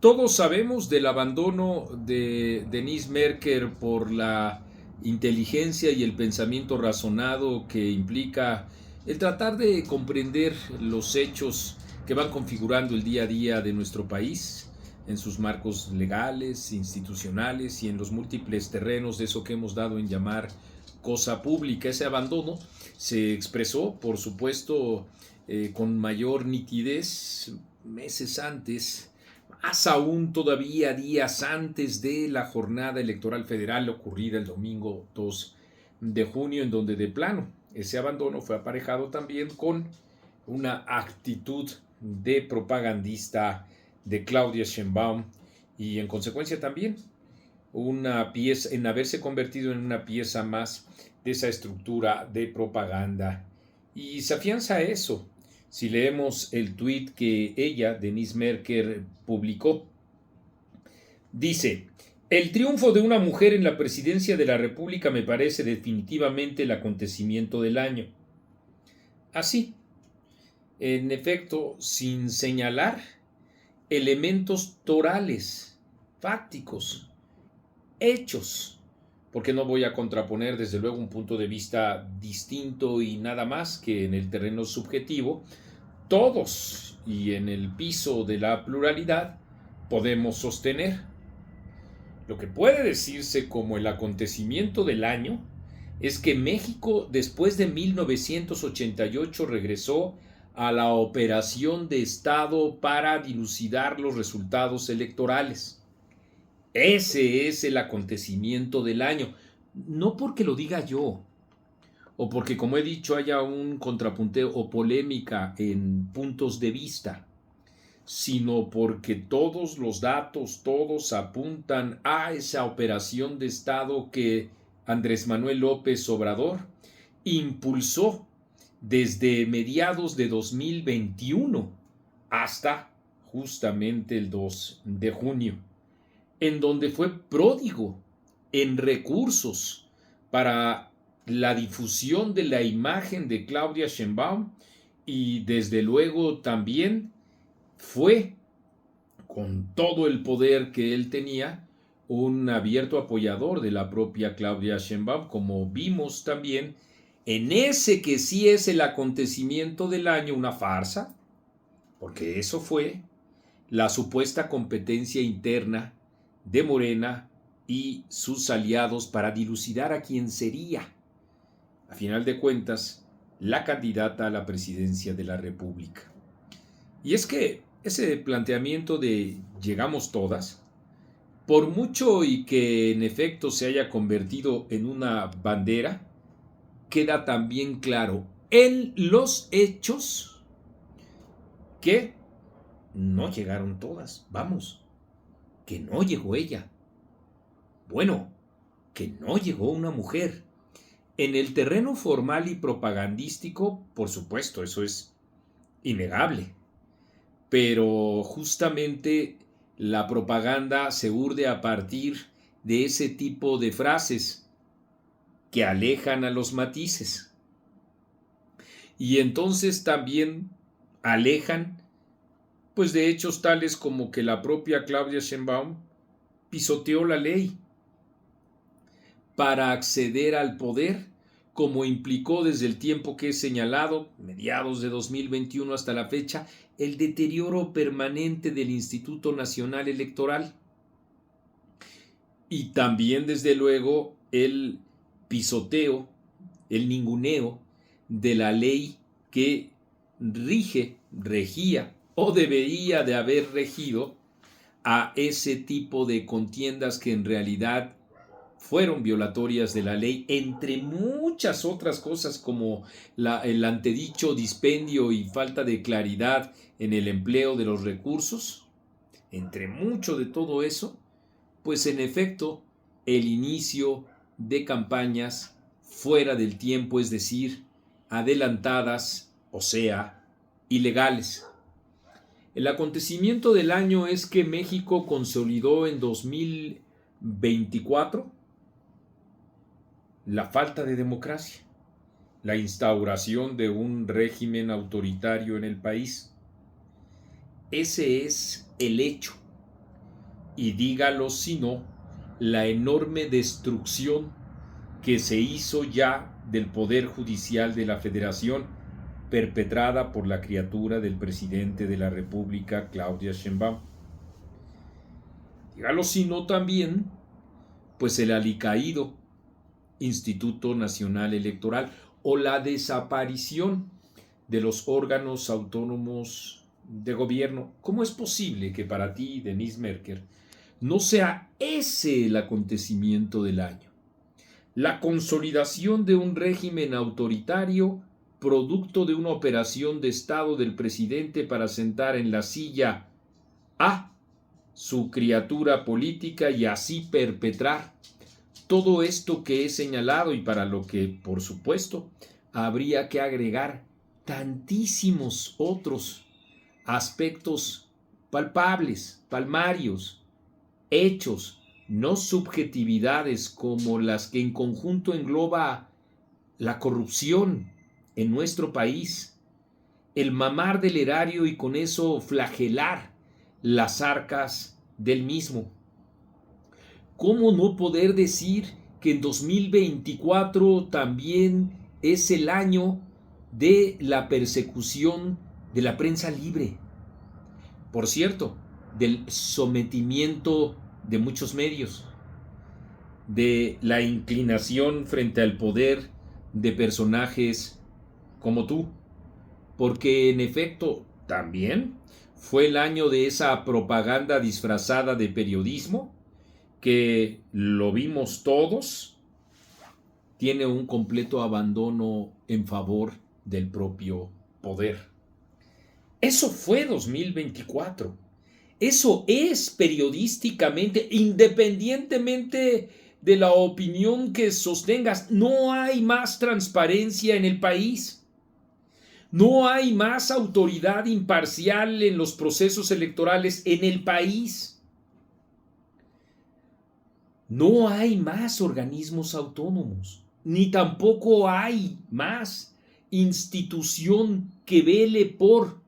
Todos sabemos del abandono de Denise Merker por la inteligencia y el pensamiento razonado que implica el tratar de comprender los hechos que van configurando el día a día de nuestro país, en sus marcos legales, institucionales y en los múltiples terrenos de eso que hemos dado en llamar cosa pública. Ese abandono se expresó, por supuesto, con mayor nitidez meses antes, más aún todavía días antes de la jornada electoral federal ocurrida el domingo 2 de junio, en donde de plano ese abandono fue aparejado también con una actitud de propagandista de Claudia Sheinbaum y en consecuencia también una pieza en haberse convertido en una pieza más de esa estructura de propaganda. Y se afianza eso si leemos el tuit que ella, Denise Merker, publicó. Dice: el triunfo de una mujer en la presidencia de la República me parece definitivamente el acontecimiento del año. Así, en efecto, sin señalar elementos torales, fácticos, hechos, porque no voy a contraponer desde luego un punto de vista distinto y nada más que en el terreno subjetivo. Todos y en el piso de la pluralidad podemos sostener. Lo que puede decirse como el acontecimiento del año es que México después de 1988 regresó a la operación de Estado para dilucidar los resultados electorales. Ese es el acontecimiento del año. No porque lo diga yo, o porque, como he dicho, haya un contrapunteo o polémica en puntos de vista, sino porque todos los datos, todos apuntan a esa operación de Estado que Andrés Manuel López Obrador impulsó desde mediados de 2021 hasta justamente el 2 de junio, en donde fue pródigo en recursos para la difusión de la imagen de Claudia Sheinbaum y desde luego también fue, con todo el poder que él tenía, un abierto apoyador de la propia Claudia Sheinbaum, como vimos también en ese que sí es el acontecimiento del año, una farsa, porque eso fue la supuesta competencia interna de Morena y sus aliados para dilucidar a quién sería, a final de cuentas, la candidata a la presidencia de la República. Y es que ese planteamiento de llegamos todas, por mucho y que en efecto se haya convertido en una bandera, queda también claro en los hechos que no llegaron todas, vamos, que no llegó ella. Bueno, que no llegó una mujer. En el terreno formal y propagandístico, por supuesto, eso es innegable. Pero justamente la propaganda se urde a partir de ese tipo de frases que alejan a los matices. Y entonces también alejan, pues, de hechos tales como que la propia Claudia Sheinbaum pisoteó la ley para acceder al poder, como implicó desde el tiempo que he señalado, mediados de 2021 hasta la fecha, el deterioro permanente del Instituto Nacional Electoral. Y también, desde luego, el pisoteo, el ninguneo de la ley que regía o debería de haber regido a ese tipo de contiendas que en realidad fueron violatorias de la ley, entre muchas otras cosas como el antedicho dispendio y falta de claridad en el empleo de los recursos. Entre mucho de todo eso, pues en efecto, el inicio de campañas fuera del tiempo, es decir, adelantadas, o sea, ilegales. El acontecimiento del año es que México consolidó en 2024 la falta de democracia, la instauración de un régimen autoritario en el país. Ese es el hecho. y dígalo si no, la enorme destrucción que se hizo ya del Poder Judicial de la Federación, perpetrada por la criatura del presidente de la República, Claudia Sheinbaum. Dígalo si no también, pues el alicaído Instituto Nacional Electoral o la desaparición de los órganos autónomos de gobierno. ¿Cómo es posible que para ti, Denise Merker, no sea ese el acontecimiento del año? La consolidación de un régimen autoritario, producto de una operación de Estado del presidente para sentar en la silla a su criatura política y así perpetrar todo esto que he señalado, y para lo que, por supuesto, habría que agregar tantísimos otros aspectos palpables, palmarios, hechos, no subjetividades como las que en conjunto engloba la corrupción en nuestro país, el mamar del erario y con eso flagelar las arcas del mismo. ¿Cómo no poder decir que en 2024 también es el año de la persecución de la prensa libre? Por cierto, del sometimiento de muchos medios, de la inclinación frente al poder de personajes como tú, porque en efecto también fue el año de esa propaganda disfrazada de periodismo que lo vimos todos, tiene un completo abandono en favor del propio poder. Eso fue 2024. Eso es periodísticamente, independientemente de la opinión que sostengas, no hay más transparencia en el país. No hay más autoridad imparcial en los procesos electorales en el país. No hay más organismos autónomos, ni tampoco hay más institución que vele por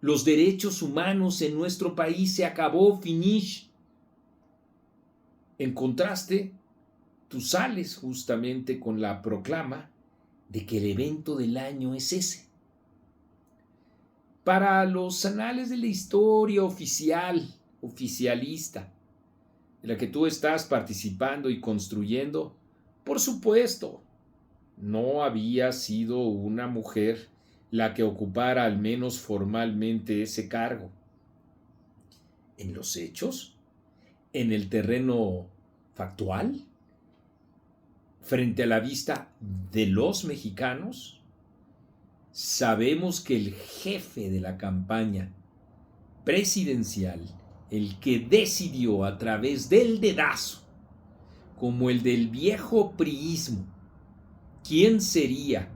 los derechos humanos en nuestro país. Se acabó, finish. En contraste, tú sales justamente con la proclama de que el evento del año es ese. Para los anales de la historia oficialista, en la que tú estás participando y construyendo, por supuesto, no había sido una mujer la que ocupara al menos formalmente ese cargo. En los hechos, en el terreno factual, frente a la vista de los mexicanos, sabemos que el jefe de la campaña presidencial, el que decidió a través del dedazo, como el del viejo priismo, quién sería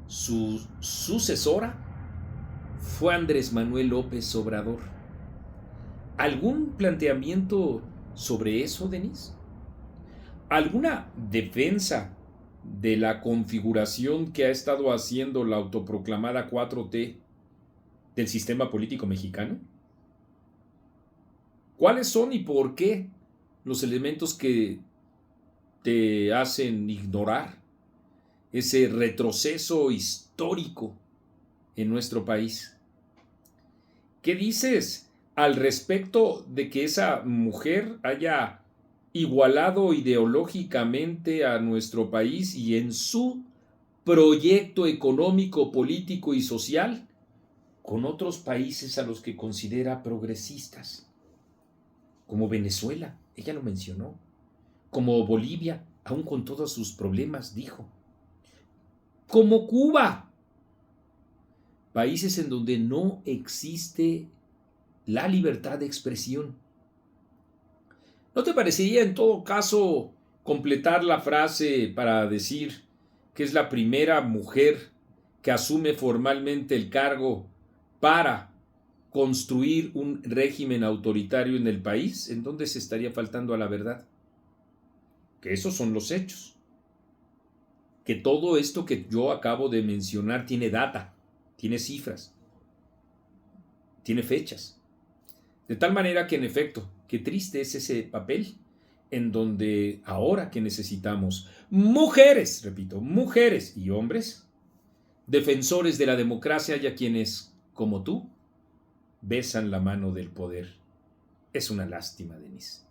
su sucesora, fue Andrés Manuel López Obrador. ¿Algún planteamiento sobre eso, Denise? ¿Alguna defensa de la configuración que ha estado haciendo la autoproclamada 4T del sistema político mexicano? ¿Cuáles son y por qué los elementos que te hacen ignorar ese retroceso histórico en nuestro país? ¿Qué dices al respecto de que esa mujer haya igualado ideológicamente a nuestro país y en su proyecto económico, político y social con otros países a los que considera progresistas? Como Venezuela, ella lo mencionó, como Bolivia, aun con todos sus problemas, dijo, como Cuba, países en donde no existe la libertad de expresión. ¿No te parecería en todo caso completar la frase para decir que es la primera mujer que asume formalmente el cargo para construir un régimen autoritario en el país? ¿En dónde se estaría faltando a la verdad? Que esos son los hechos. Que todo esto que yo acabo de mencionar tiene data, tiene cifras, tiene fechas. De tal manera que, en efecto, Qué triste es ese papel en donde ahora que necesitamos mujeres, repito, mujeres y hombres, defensores de la democracia, haya quienes, como tú, besan la mano del poder. Es una lástima, Denise.